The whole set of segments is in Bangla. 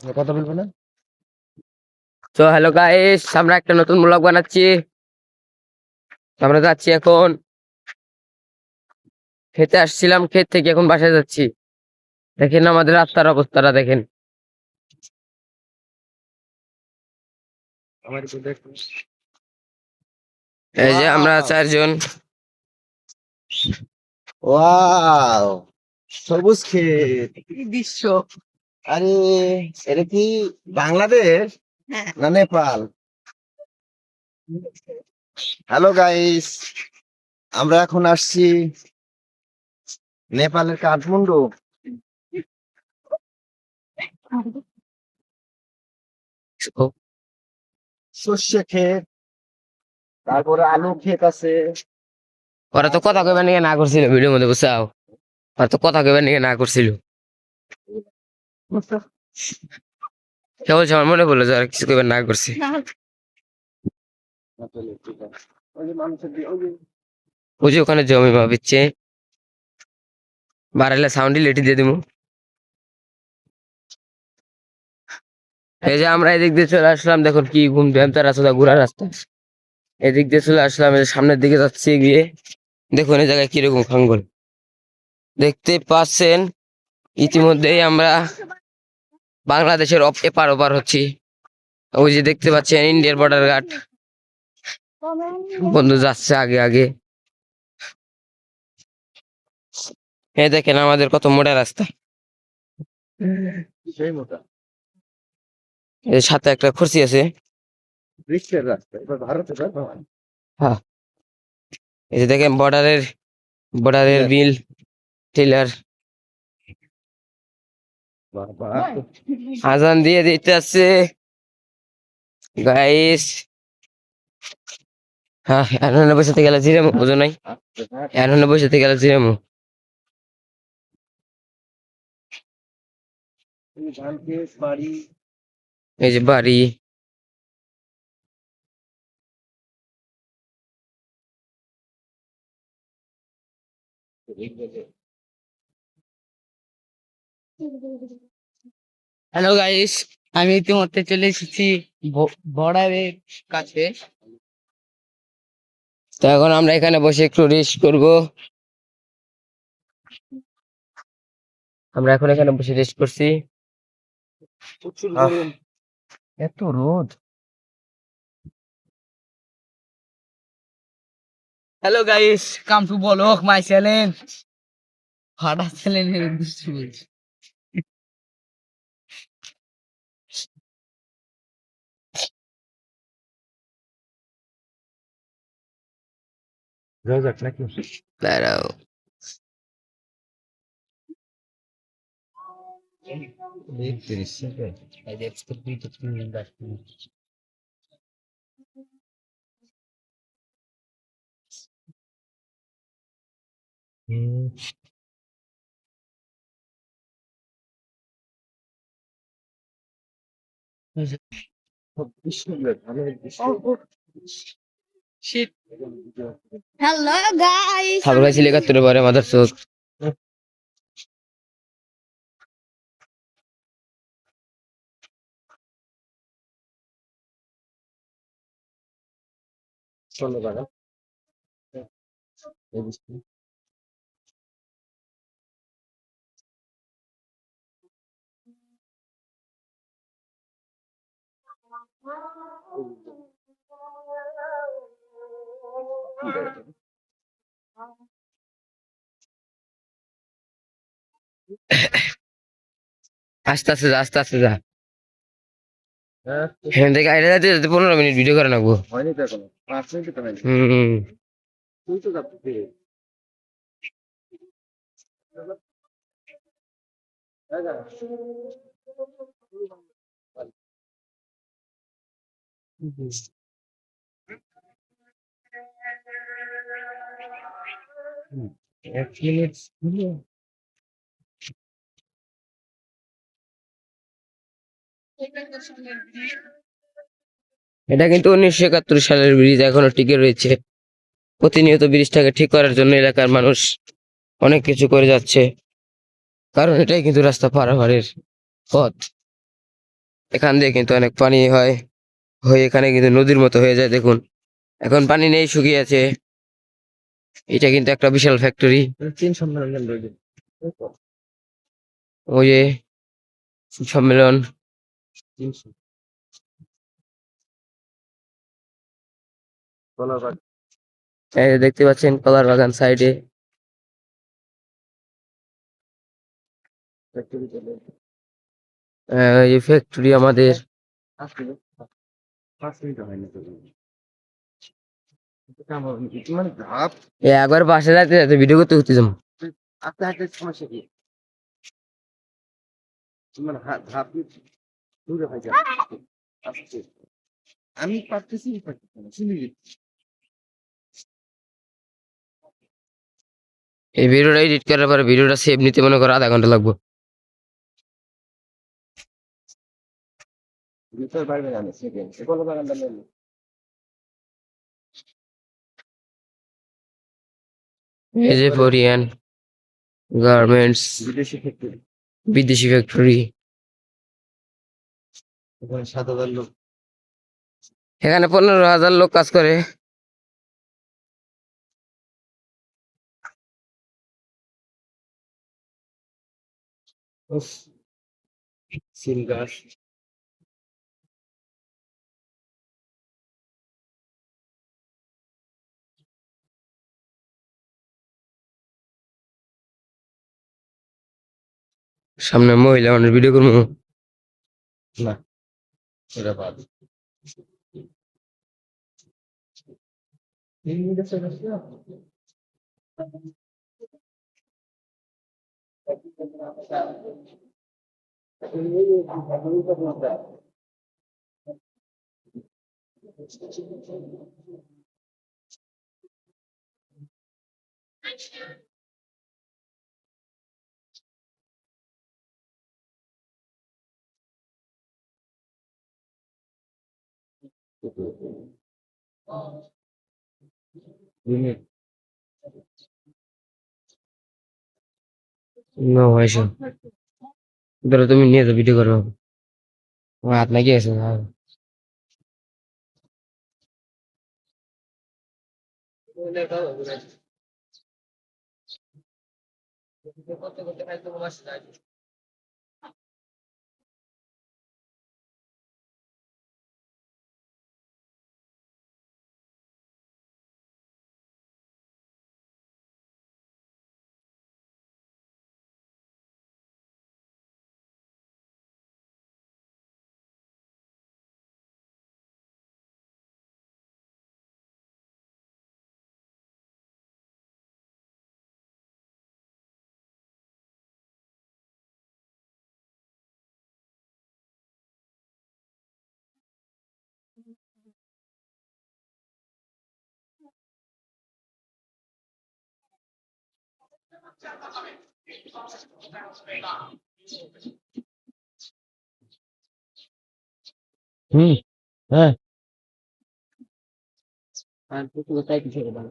কথা বলবো না। তো হ্যালো গাইস, আমরা একটা নতুন ব্লগ বানাচ্ছি। আমরা যাচ্ছি এখন খেতে আসছিলাম, ক্ষেত থেকে এখন বাসায় যাচ্ছি। দেখেন আমাদের রাস্তার অবস্থাটা দেখেন। আমার একটু দেখ। এই যে আমরা ওয়াও, 4 জন। ওয়াও, সবুজ ক্ষেত, কি দৃশ্য! আরে, এটা কি বাংলাদেশ না নেপাল? হ্যালো গাইস, আমরা এখন আসছি নেপালের কাঠমান্ডু। সর্ষে ক্ষেত, তারপরে আলু ক্ষেত আছে। ওরা তো কথা কইবার নিয়ে না করছিল ভিডিওর মধ্যে, বুঝছাও? ওরা তো কথা কইবার নিয়ে না করছিল। কে বলছে, আমার মনে পড়লো যে ওরা কিছু কইবার না করছে। ওই যে ওখানে জমি ভাবিচ্ছে, বাড়াইলে সাউন্ডই লেটি দিয়ে দিবো। এই যে আমরা এদিক দিয়ে চলে আসলাম, দেখুন কি ঘুমতে রাস্তা, ঘোরার রাস্তা। এদিক দিয়ে চলে আসলাম, এই যে সামনের দিকে যাচ্ছি গিয়ে দেখুন এই জায়গায় কিরকম খাঙ্গল দেখতে পাচ্ছেন। ইতিমধ্যেই আমরা বাংলাদেশের এপার ওপার হচ্ছি। ওই যে দেখতে পাচ্ছেন ইন্ডিয়ার বর্ডার গার্ড বন্ধু যাচ্ছে আগে আগে। এই দেখেন আমাদের কত মোটা রাস্তা, সেই মোটা এর সাথে একটা খুরসি আছে। গ্রীষ্মের রাস্তা, এবার ভারতে যাবো। হ্যাঁ, এই যে দেখেন বর্ডারের বিল টিলার বাবা, আজান দিয়ে দিতে আছে গাইস। হ্যাঁ, এখানে বসে গেলে জিরামু, বুঝো নাই? এখানে বসে গেলে জিরামু। ধান ক্ষেত, বাড়ি। এই যে বাড়ি। হ্যালো গাইস, আমি ইতিমধ্যে চলে এসেছি বর্ডারের কাছে। তো এখন আমরা এখানে বসে একটু রেস্ট করব। আমরা এখন এখানে বসে রেস্ট করছি। প্রচুর গরম, এত রোদ। Hello guys, come to blog my channel. ফাটা চ্যানেলের উদ্দেশ্য বলছি। যাওয়া যাক নাকি? দাঁড়াও। Shit. Hello guys. খাবার খাইছিলি 71 পরে মাদার চোদ। চলো দাদা। আস্তে আস্তে যা, আস্তে আস্তে যা। এখান থেকে আইডা যাতে যাতে 15 মিনিট ভিডিও করে নেবো। হয়নি তো এখনো, 5 মিনিট তো হয়নি। হম। তুই তো যাচ্ছিস। এক মিনিট। এটা কিন্তু 1971 সালের ব্রিজ, এখনো টিকে রয়েছে। প্রতিনিয়ত ব্রিজটাকে ঠিক করার জন্য এলাকার মানুষ অনেক কিছু করে যাচ্ছে, কারণ এটাই কিন্তু রাস্তা পারাপারের পথ। এখান দিয়ে কিন্তু অনেক পানি হয়, হয়ে এখানে কিন্তু নদীর মতো হয়ে যায়। দেখুন এখন পানি নেই, শুকিয়ে আছে। এটা কিন্তু একটা বিশাল ফ্যাক্টরি। চীন সম্মেলন কেন্দ্র কি? ওই যে সম্মেলন। চীন কলার বাগান। এই যে দেখতে পাচ্ছেন কলার বাগান সাইডে। ফ্যাক্টরি চলে। এই ফ্যাক্টরি আমাদের। আজকে 5 মিনিট হয়নি তো। মানে ধাপ একবার বাসা যাইতে যাইতে ভিডিও করতে করতে যাবো। আস্তে হাঁটতে সমস্যা কি? মানে ধাপ দূরে হয় আস্তে। আমি পারতেছি না, শুনি এই ভিডিওটা এডিট করার পরে ভিডিওটা সেভ নিতে মনে করো আধা ঘন্টা লাগবে। ভিতর বাইরে জানে সেকেন্ড কলা বাগানটা নেই। এই যে কোরিয়ান গার্মেন্টস, বিদেশি ফ্যাক্টরি। বিদেশি ফ্যাক্টরি। ওখানে 7,000 লোক। এখানে 15,000 লোক কাজ করে। উফ, সিম গাছ। সামনে মহিলা মানুষ ভিডিও করবো। না, এটা বাদ। 3 মিনিট চলে আসছে না? মিনিট। নো হয়েছে, ধরো তুমি নিয়ে যাও ভিডিও করো। আমার হাত নাকি আছে না। করতে করতে খাইতে হুম, হ্যাঁ। আর পুকুরে তাই কিছু হবে না।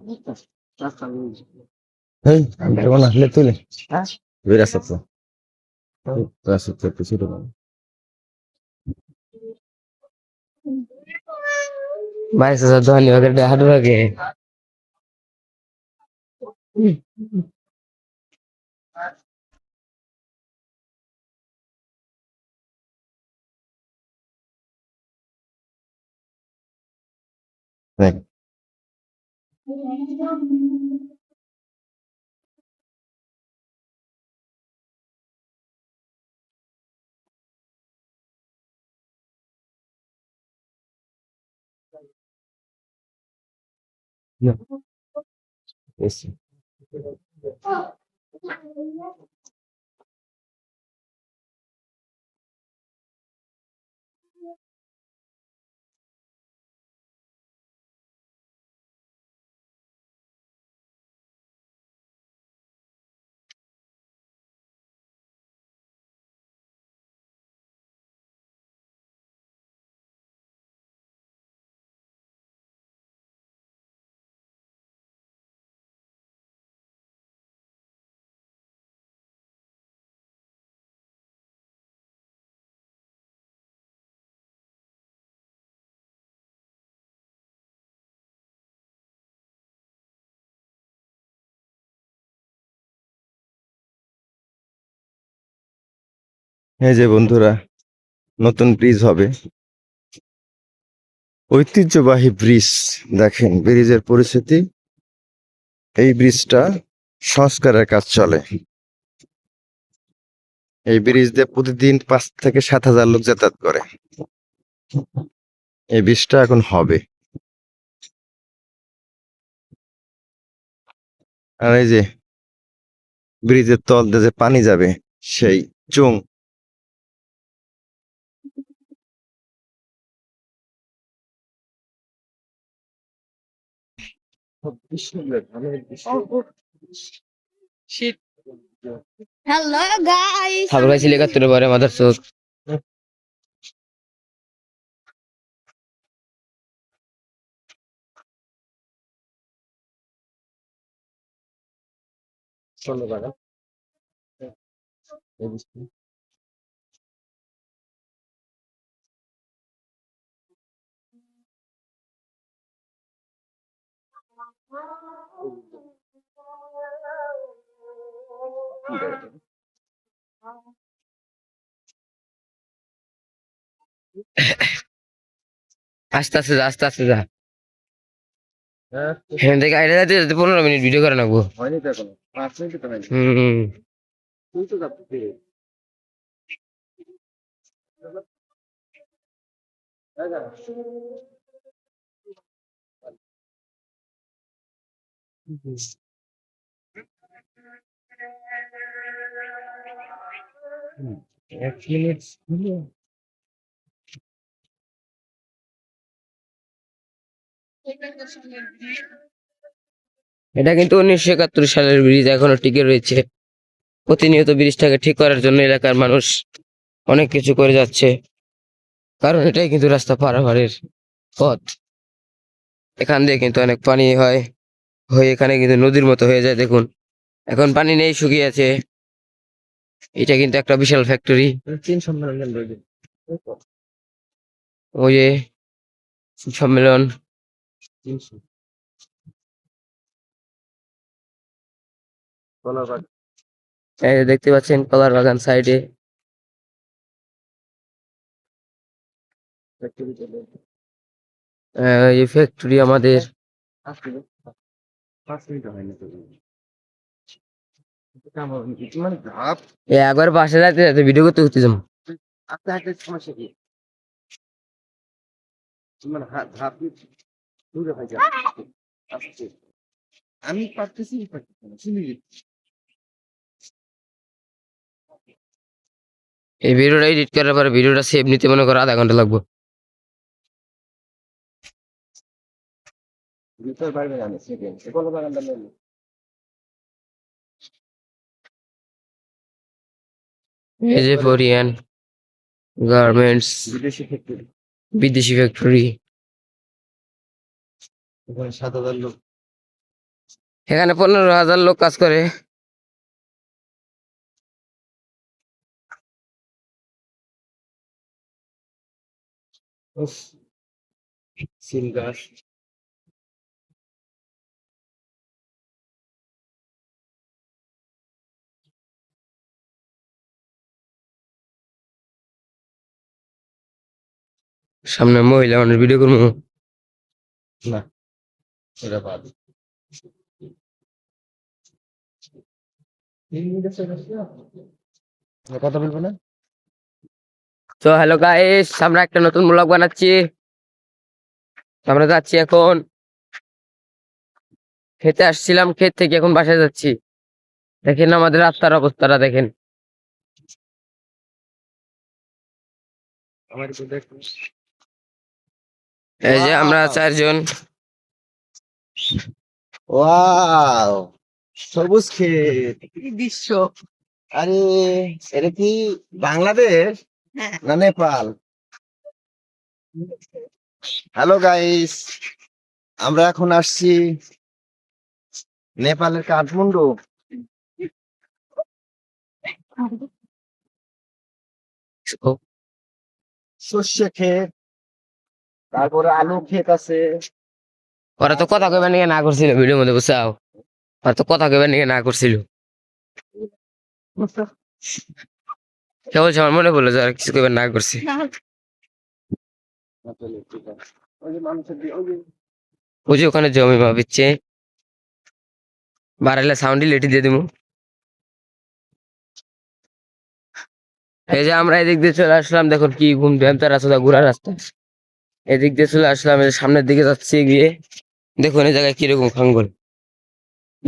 রাস্তা বুঝছি। এই ভেবো না আসলে তুলে হ্যাঁ বেরা সব রাস্তা তো ছোট না। ভাই সাথে ধন্যবাদ হাঁটু লাগে। দেখ এসছি। এই যে বন্ধুরা, নতুন ব্রিজ হবে, ঐতিহ্যবাহী ব্রিজ। দেখেন ব্রিজের পরিস্থিতি। এই ব্রিজটা সংস্কারের কাজ চলে। এই ব্রিজ দিয়ে প্রতিদিন 5 থেকে 7 হাজার লোক যাতায়াত করে। এই ব্রিজটা এখন হবে। আর এই যে ব্রিজের তল দিয়ে যে পানি যাবে, সেই চুং। Hello guys. খাবার খাইছিল 71 পরে মাদার চোখ। আস্তে আস্তে যা, আস্তে আস্তে যা। এখান থেকে আইডা যাতে যাতে 15 মিনিট ভিডিও করে রাখবো। হয়নি তো এখনো, 5 মিনিট তো হয়নি। হম। তুই তো যাচ্ছিস। এক মিনিট। এটা কিন্তু 1971 সালের ব্রিজ, এখনো টিকে রয়েছে। প্রতিনিয়ত ব্রিজটাকে ঠিক করার জন্য এলাকার মানুষ অনেক কিছু করে যাচ্ছে, কারণ এটাই কিন্তু রাস্তা পারাপারের পথ। এখান দিয়ে কিন্তু অনেক পানি হয়, হয়ে এখানে কিন্তু নদীর মতো হয়ে যায়। দেখুন এখন পানি নেই, শুকিয়ে আছে। এটা কিন্তু একটা বিশাল ফ্যাক্টরি। চীন সম্মেলন রয়েছে। ওই যে সম্মেলন। এই যে দেখতে পাচ্ছেন কলার বাগান সাইডে। এই ফ্যাক্টরি আমাদের। 5 মিনিট হয়নি তো। মানে ধাপ একবার বাসে যাইতে যাইতে ভিডিও করতে করতে যাবো। আস্তে আস্তে সমস্যা কি? মানে ধাপ দূরে ভাই যা। আস্তে। আমি পারতেছি না, শুনি। এই ভিডিওটা এডিট করার পরে ভিডিওটা সেভ নিতে মনে করো আধা ঘন্টা লাগবে। ভিতর বাইরে জানি সেকেন্ড কোন বাগানটা নেই। এই যে ফরিয়ান গার্মেন্টস বিদেশি ফ্যাক্টরি। বিদেশি ফ্যাক্টরি। এখানে 7 হাজার লোক। এখানে 15,000 লোক কাজ করে। উফ, সিল গাছ। সামনে মহিলা মানুষ ভিডিও করবো। না, এটা বাদ। কথা বলবো না। তো হ্যালো গাইস, আমরা একটা নতুন ব্লগ বানাচ্ছি। আমরা যাচ্ছি এখন খেতে আসছিলাম, ক্ষেত থেকে এখন বাসায় যাচ্ছি। দেখেন আমাদের রাস্তার অবস্থাটা দেখেন। আমার একটু দেখ। এই যে আমরা 4 জন। ওয়াও, সবুজ ক্ষেত, কি দৃশ্য! আরে এটা কি বাংলাদেশ না নেপাল? হ্যালো গাইস, আমরা এখন আসছি নেপালের কাঠমান্ডু। সর্ষে ক্ষেত, তারপরে আলু ক্ষেত আছে। ওরা তো কথা কইবার নিয়ে না করছিল ভিডিওর মধ্যে, বুঝছাও? ওরা তো কথা কইবার নিয়ে না করছিল। কে বলছে আমার মনে পড়লো যে আর কিছু কইবার না করছি। আসলে ঠিক আছে। ওই যে মানুষের ওই যে ওই যে ওখানে জমি মাপিচ্ছে, বাড়াইলে সাউন্ডই লেটি দিয়ে দিবো। এই যে আমরা এদিক দিয়ে চলে আসলাম, দেখুন কি ভ্যামতা রাস্তা, ঘোরার রাস্তা। এদিক দিয়ে চলে আসলাম, এই যে সামনের দিকে যাচ্ছি গিয়ে দেখুন এই জায়গায় কিরকম খাঙ্গল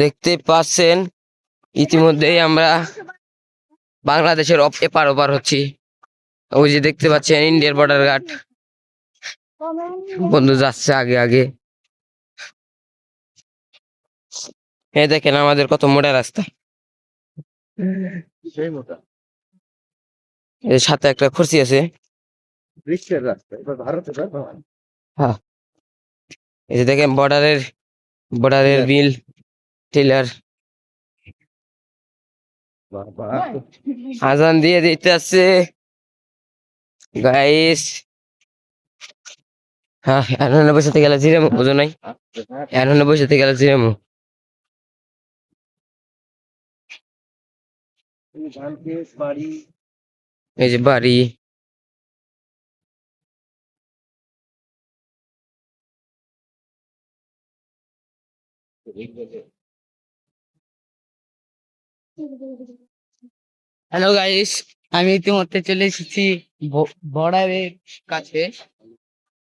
দেখতে পাচ্ছেন। ইতিমধ্যেই আমরা বাংলাদেশের এপার ওপার হচ্ছি। ওই যে দেখতে পাচ্ছেন ইন্ডিয়ার বর্ডার ঘাট, বন্ধু যাচ্ছে আগে আগে। এই দেখেন আমাদের কত মোটা রাস্তা, সেই মতো এর সাথে একটা খুরসি আছে। গ্রীষ্মের রাস্তা এবার ভারতে যাবো। হ্যাঁ, এই যে দেখেন বর্ডারের বিল টিলার বাবা আজান দিয়ে দিতে আছে গাইস। হ্যাঁ, এখানে বসে গেলে জিরামু, বুঝো নাই? এখানে বসে গেলে জিরামু। ধান খেত বাড়ি এই যে বাড়ি, হ্যালো গাইস, আমি ইতিমধ্যে চলে এসেছি বর্ডারের কাছে।